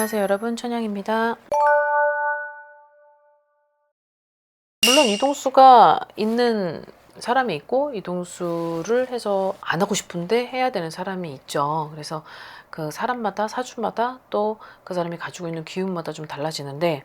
안녕하세요 여러분, 천양입니다. 물론 이동수가 있는 사람이 있고 이동수를 해서 안 하고 싶은데 해야 되는 사람이 있죠. 그래서 그 사람마다 사주마다 또 그 사람이 가지고 있는 기운마다 좀 달라지는데,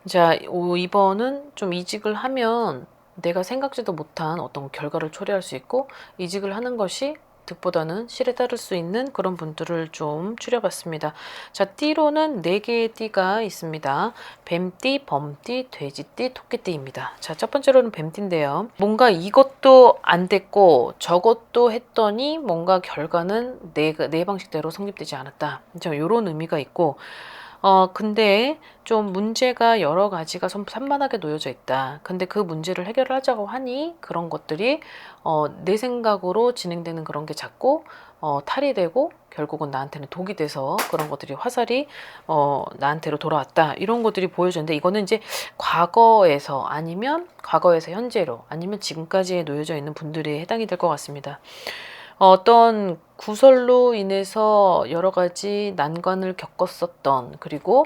자, 2번은 좀 이직을 하면 내가 생각지도 못한 어떤 결과를 초래할 수 있고, 이직을 하는 것이 득보다는 실에 따를 수 있는 그런 분들을 좀 추려봤습니다. 자, 띠로는 4개의 띠가 있습니다. 뱀띠, 범띠, 돼지띠, 토끼띠입니다. 자, 첫 번째로는 뱀띠인데요. 뭔가 이것도 안 됐고 저것도 했더니 뭔가 결과는 내 방식대로 성립되지 않았다. 이런 의미가 있고, 근데 좀 문제가 여러 가지가 산만하게 놓여져 있다. 근데 그 문제를 해결을 하자고 하니 그런 것들이 내 생각으로 진행되는 그런 게 자꾸 탈이 되고 결국은 나한테는 독이 돼서 그런 것들이 화살이 나한테로 돌아왔다. 이런 것들이 보여졌는데, 이거는 이제 과거에서 현재로 아니면 지금까지에 놓여져 있는 분들이 해당이 될 것 같습니다. 어떤 구설로 인해서 여러 가지 난관을 겪었었던, 그리고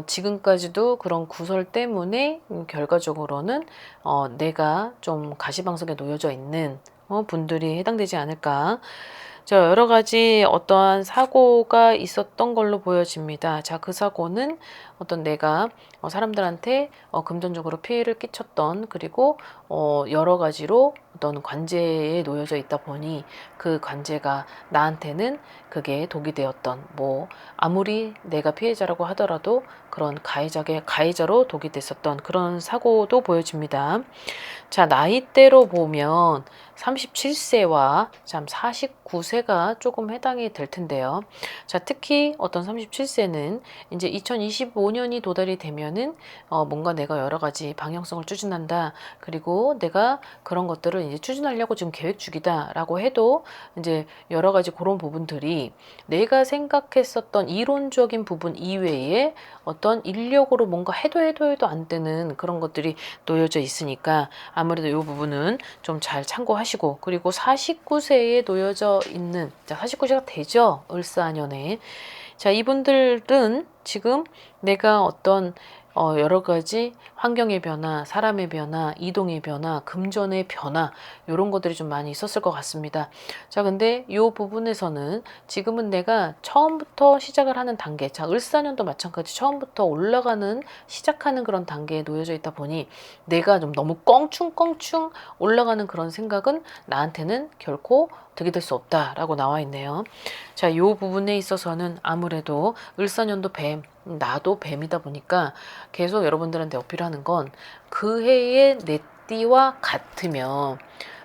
지금까지도 그런 구설 때문에 결과적으로는 내가 좀 가시방석에 놓여져 있는 분들이 해당되지 않을까. 자, 여러 가지 어떠한 사고가 있었던 걸로 보여집니다. 자, 그 사고는 어떤 내가 사람들한테 금전적으로 피해를 끼쳤던, 그리고 여러 가지로 어떤 관제에 놓여져 있다 보니 그 관제가 나한테는 그게 독이 되었던, 뭐 아무리 내가 피해자라고 하더라도 그런 가해자로 독이 됐었던 그런 사고도 보여집니다. 자, 나이대로 보면 37세와 참 49세가 조금 해당이 될 텐데요. 자, 특히 어떤 37세는 이제 2025년이 도달이 되면은 뭔가 내가 여러 가지 방향성을 추진한다. 그리고 내가 그런 것들을 이제 추진하려고 지금 계획 중이다라고 해도 이제 여러 가지 그런 부분들이 내가 생각했었던 이론적인 부분 이외에 어떤 인력으로 뭔가 해도 안 되는 그런 것들이 놓여져 있으니까 아무래도 이 부분은 좀 잘 참고하시고, 그리고 49세에 놓여져 있는, 자, 49세가 되죠, 을사년에. 자, 이분들은 지금 내가 어떤 여러 가지 환경의 변화, 사람의 변화, 이동의 변화, 금전의 변화, 이런 것들이 좀 많이 있었을 것 같습니다. 자, 근데 이 부분에서는 지금은 내가 처음부터 시작을 하는 단계, 자, 을사년도 마찬가지 처음부터 시작하는 그런 단계에 놓여져 있다 보니 내가 좀 너무 껑충껑충 올라가는 그런 생각은 나한테는 결코 득이 될 수 없다라고 나와 있네요. 자, 이 부분에 있어서는 아무래도 을사년도 뱀, 나도 뱀이다 보니까 계속 여러분들한테 어필하는 건, 그 해의 내 띠와 같으면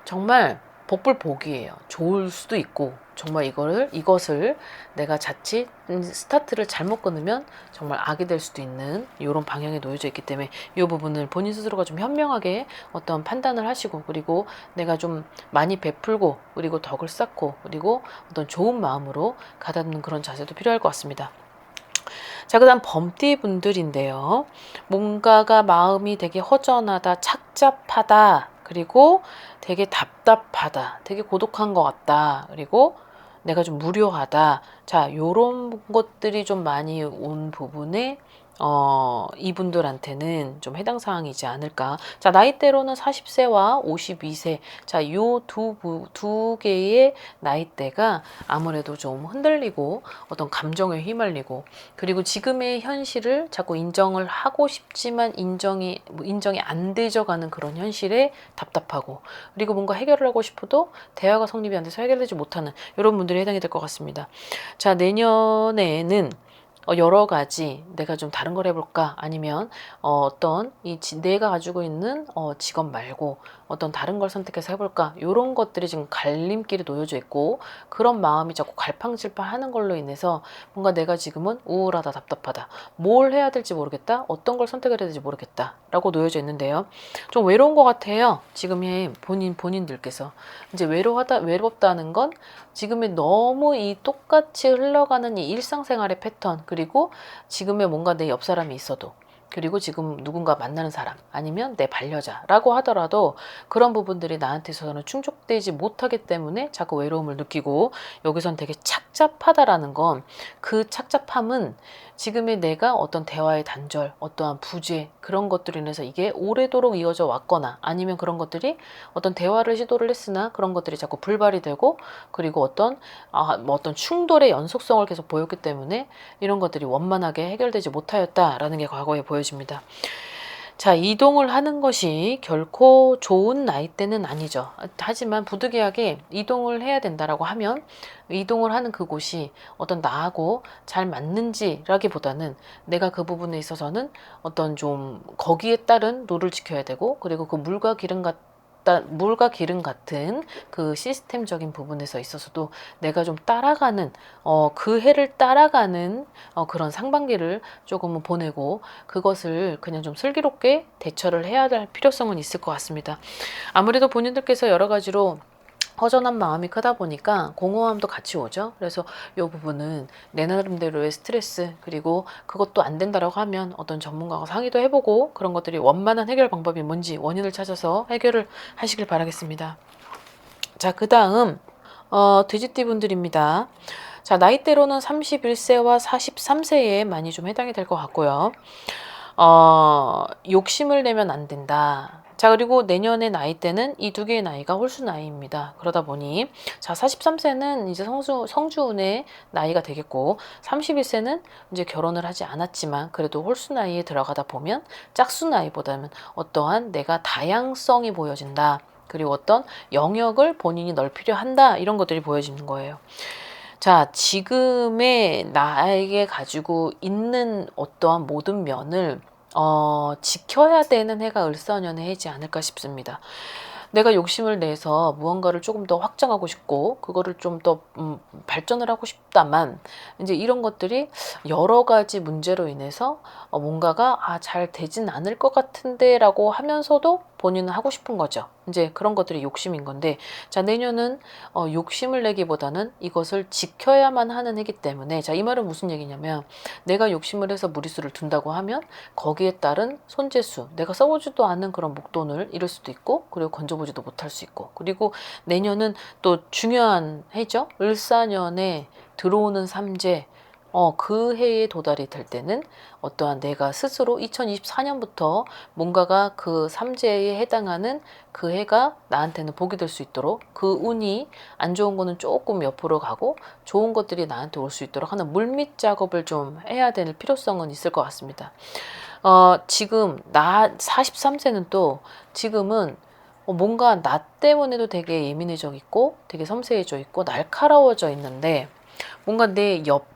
정말 복불복이에요. 좋을 수도 있고, 정말 이것을 내가 자칫 스타트를 잘못 끊으면 정말 악이 될 수도 있는 이런 방향에 놓여져 있기 때문에 이 부분을 본인 스스로가 좀 현명하게 어떤 판단을 하시고, 그리고 내가 좀 많이 베풀고, 그리고 덕을 쌓고, 그리고 어떤 좋은 마음으로 가다듬는 그런 자세도 필요할 것 같습니다. 자, 그 다음 범띠 분들인데요. 뭔가가 마음이 되게 허전하다, 착잡하다, 그리고 되게 답답하다, 되게 고독한 것 같다, 그리고 내가 좀 무료하다. 자, 요런 것들이 좀 많이 온 부분에 이분들한테는 좀 해당 사항이지 않을까. 자, 나이대로는 40세와 52세. 자, 요 두 개의 나이대가 아무래도 좀 흔들리고 어떤 감정에 휘말리고, 그리고 지금의 현실을 자꾸 인정을 하고 싶지만 인정이 안 되져가는 그런 현실에 답답하고, 그리고 뭔가 해결을 하고 싶어도 대화가 성립이 안 돼서 해결되지 못하는 이런 분들이 해당이 될 것 같습니다. 자, 내년에는 여러 가지 내가 좀 다른 걸 해볼까, 아니면 어떤 내가 가지고 있는 직업 말고 어떤 다른 걸 선택해서 해볼까, 이런 것들이 지금 갈림길에 놓여져 있고, 그런 마음이 자꾸 갈팡질팡하는 걸로 인해서 뭔가 내가 지금은 우울하다, 답답하다, 뭘 해야 될지 모르겠다, 어떤 걸 선택을 해야 될지 모르겠다 라고 놓여져 있는데요. 좀 외로운 것 같아요. 지금의 본인들께서 이제 외롭다는 건 지금의 너무 이 똑같이 흘러가는 이 일상생활의 패턴, 그리고 지금의 뭔가 내 옆 사람이 있어도, 그리고 지금 누군가 만나는 사람, 아니면 내 반려자라고 하더라도 그런 부분들이 나한테 있어서는 충족되지 못하기 때문에 자꾸 외로움을 느끼고, 여기선 되게 착잡하다라는 건, 그 착잡함은 지금의 내가 어떤 대화의 단절, 어떠한 부재 그런 것들로 인해서 이게 오래도록 이어져 왔거나 아니면 그런 것들이 어떤 대화를 시도를 했으나 그런 것들이 자꾸 불발이 되고 그리고 뭐 어떤 충돌의 연속성을 계속 보였기 때문에 이런 것들이 원만하게 해결되지 못하였다라는 게 과거에 보여집니다. 자, 이동을 하는 것이 결코 좋은 나이대는 아니죠. 하지만 부득이하게 이동을 해야 된다라고 하면 이동을 하는 그곳이 어떤 나하고 잘 맞는지라기보다는 내가 그 부분에 있어서는 어떤 좀 거기에 따른 룰을 지켜야 되고 그리고 그 물과 기름 같은 그 시스템적인 부분에서 있어서도 내가 좀 따라가는 그 해를 따라가는 그런 상반기를 조금은 보내고 그것을 그냥 좀 슬기롭게 대처를 해야 할 필요성은 있을 것 같습니다. 아무래도 본인들께서 여러 가지로 허전한 마음이 크다 보니까 공허함도 같이 오죠. 그래서 이 부분은 내 나름대로의 스트레스 그리고 그것도 안 된다라고 하면 어떤 전문가와 상의도 해보고 그런 것들이 원만한 해결 방법이 뭔지 원인을 찾아서 해결을 하시길 바라겠습니다. 자, 그 다음 돼지띠 분들입니다. 자, 나이대로는 31세와 43세에 많이 좀 해당이 될 것 같고요. 욕심을 내면 안 된다. 자, 그리고 내년의 나이대는 이 두 개의 나이가 홀수 나이입니다. 그러다 보니 자, 43세는 이제 성주운의 나이가 되겠고 31세는 이제 결혼을 하지 않았지만 그래도 홀수 나이에 들어가다 보면 짝수 나이보다는 어떠한 내가 다양성이 보여진다. 그리고 어떤 영역을 본인이 넓히려 한다. 이런 것들이 보여지는 거예요. 자, 지금의 나에게 가지고 있는 어떠한 모든 면을 지켜야 되는 해가 을사년의 해지 않을까 싶습니다. 내가 욕심을 내서 무언가를 조금 더 확장하고 싶고 그거를 좀 더 발전을 하고 싶다만 이제 이런 것들이 여러 가지 문제로 인해서 뭔가가 잘 되진 않을 것 같은데 라고 하면서도 본인은 하고 싶은 거죠. 이제 그런 것들이 욕심인 건데 자, 내년은 욕심을 내기보다는 이것을 지켜야만 하는 해기 때문에 자, 이 말은 무슨 얘기냐면 내가 욕심을 해서 무리수를 둔다고 하면 거기에 따른 손재수 내가 써보지도 않은 그런 목돈을 잃을 수도 있고 그리고 건져보지도 못할 수 있고 그리고 내년은 또 중요한 해죠. 을사년에 들어오는 삼재 그 해에 도달이 될 때는 어떠한 내가 스스로 2024년부터 뭔가가 그 삼재에 해당하는 그 해가 나한테는 복이 될 수 있도록 그 운이 안 좋은 거는 조금 옆으로 가고 좋은 것들이 나한테 올 수 있도록 하는 물밑 작업을 좀 해야 될 필요성은 있을 것 같습니다. 지금 나 43세는 또 지금은 뭔가 나 때문에도 되게 예민해져 있고 되게 섬세해져 있고 날카로워져 있는데 뭔가 내 옆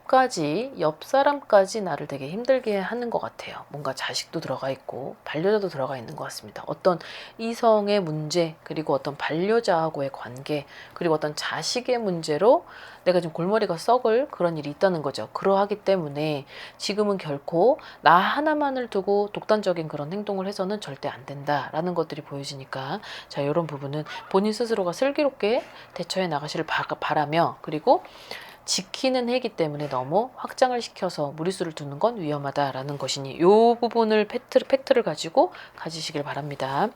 사람까지 나를 되게 힘들게 하는 것 같아요. 뭔가 자식도 들어가 있고 반려자도 들어가 있는 것 같습니다. 어떤 이성의 문제 그리고 어떤 반려자하고의 관계 그리고 어떤 자식의 문제로 내가 지금 골머리가 썩을 그런 일이 있다는 거죠. 그러하기 때문에 지금은 결코 나 하나만을 두고 독단적인 그런 행동을 해서는 절대 안 된다라는 것들이 보여지니까 자, 이런 부분은 본인 스스로가 슬기롭게 대처해 나가시를 바라며 그리고 지키는 해기 때문에 너무 확장을 시켜서 무리수를 두는 건 위험하다라는 것이니 이 부분을 팩트를 가지고 가지시길 바랍니다.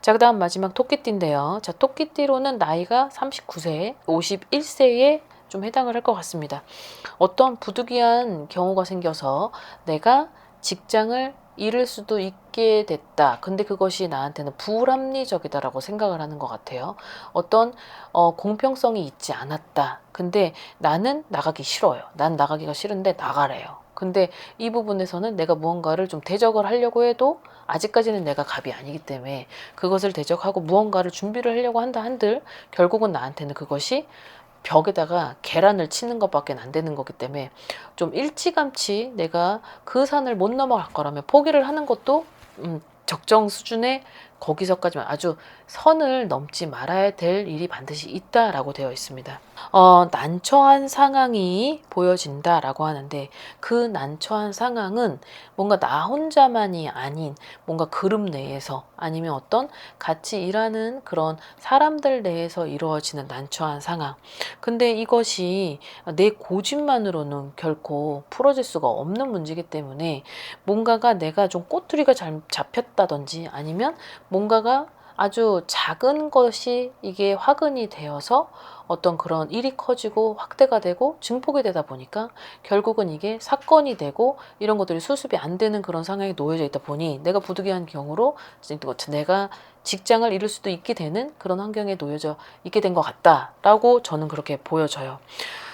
자, 그 다음 마지막 토끼띠인데요. 자, 토끼띠로는 나이가 39세, 51세에 좀 해당을 할 것 같습니다. 어떤 부득이한 경우가 생겨서 내가 직장을 잃을 수도 있게 됐다. 근데 그것이 나한테는 불합리적이다라고 생각을 하는 것 같아요. 어떤 공평성이 있지 않았다. 근데 나는 나가기 싫어요. 난 나가기가 싫은데 나가래요. 근데 이 부분에서는 내가 무언가를 좀 대적을 하려고 해도 아직까지는 내가 갑이 아니기 때문에 그것을 대적하고 무언가를 준비를 하려고 한다 한들 결국은 나한테는 그것이 벽에다가 계란을 치는 것밖에 안 되는 거기 때문에 좀 일찌감치 내가 그 산을 못 넘어갈 거라면 포기를 하는 것도 적정 수준의 거기서까지만 아주 선을 넘지 말아야 될 일이 반드시 있다라고 되어 있습니다. 난처한 상황이 보여진다라고 하는데 그 난처한 상황은 뭔가 나 혼자만이 아닌 뭔가 그룹 내에서 아니면 어떤 같이 일하는 그런 사람들 내에서 이루어지는 난처한 상황. 근데 이것이 내 고집만으로는 결코 풀어질 수가 없는 문제이기 때문에 뭔가가 내가 좀 꼬투리가 잘 잡혔다든지 아니면 뭔가가 아주 작은 것이 이게 화근이 되어서 어떤 그런 일이 커지고 확대가 되고 증폭이 되다 보니까 결국은 이게 사건이 되고 이런 것들이 수습이 안 되는 그런 상황에 놓여져 있다 보니 내가 부득이한 경우로 내가 직장을 잃을 수도 있게 되는 그런 환경에 놓여져 있게 된 것 같다라고 저는 그렇게 보여져요.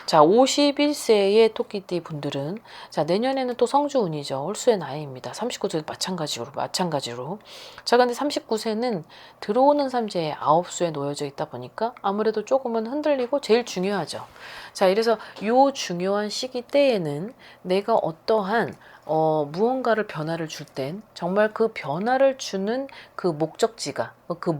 자, 51세의 토끼띠 분들은 자, 내년에는 또 성주운이죠. 홀수의 나이입니다. 39세 마찬가지로. 자, 근데 39세는 들어오는 삼재의 9수에 놓여져 있다 보니까 아무래도 조금은 흔들리고 제일 중요하죠. 자, 이래서 요 중요한 시기 때에는 내가 어떠한 무언가를 변화를 줄 땐 정말 그 변화를 주는 그 목적지가 그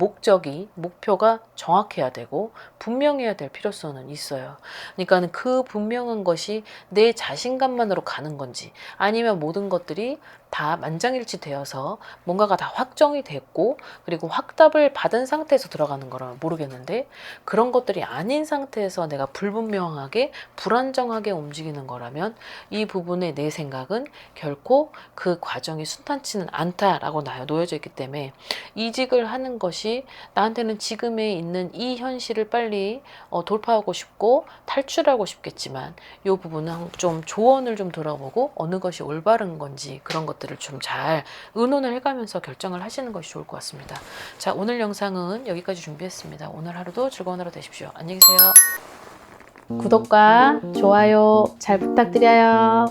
목표가 정확해야 되고 분명해야 될 필요성은 있어요. 그러니까 그 분명한 것이 내 자신감만으로 가는 건지 아니면 모든 것들이 다 만장일치 되어서 뭔가가 다 확정이 됐고 그리고 확답을 받은 상태에서 들어가는 거라면 모르겠는데 그런 것들이 아닌 상태에서 내가 불분명하게 불안정하게 움직이는 거라면 이 부분에 내 생각은 결코 그 과정이 순탄치는 않다라고 놓여져 있기 때문에 이직을 하는 것이 나한테는 지금에 있는 이 현실을 빨리 돌파하고 싶고 탈출하고 싶겠지만 이 부분은 좀 조언을 좀 들어보고 어느 것이 올바른 건지 그런 것들을 좀 잘 의논을 해가면서 결정을 하시는 것이 좋을 것 같습니다. 자, 오늘 영상은 여기까지 준비했습니다. 오늘 하루도 즐거운 하루 되십시오. 안녕히 계세요. 구독과 좋아요 잘 부탁드려요.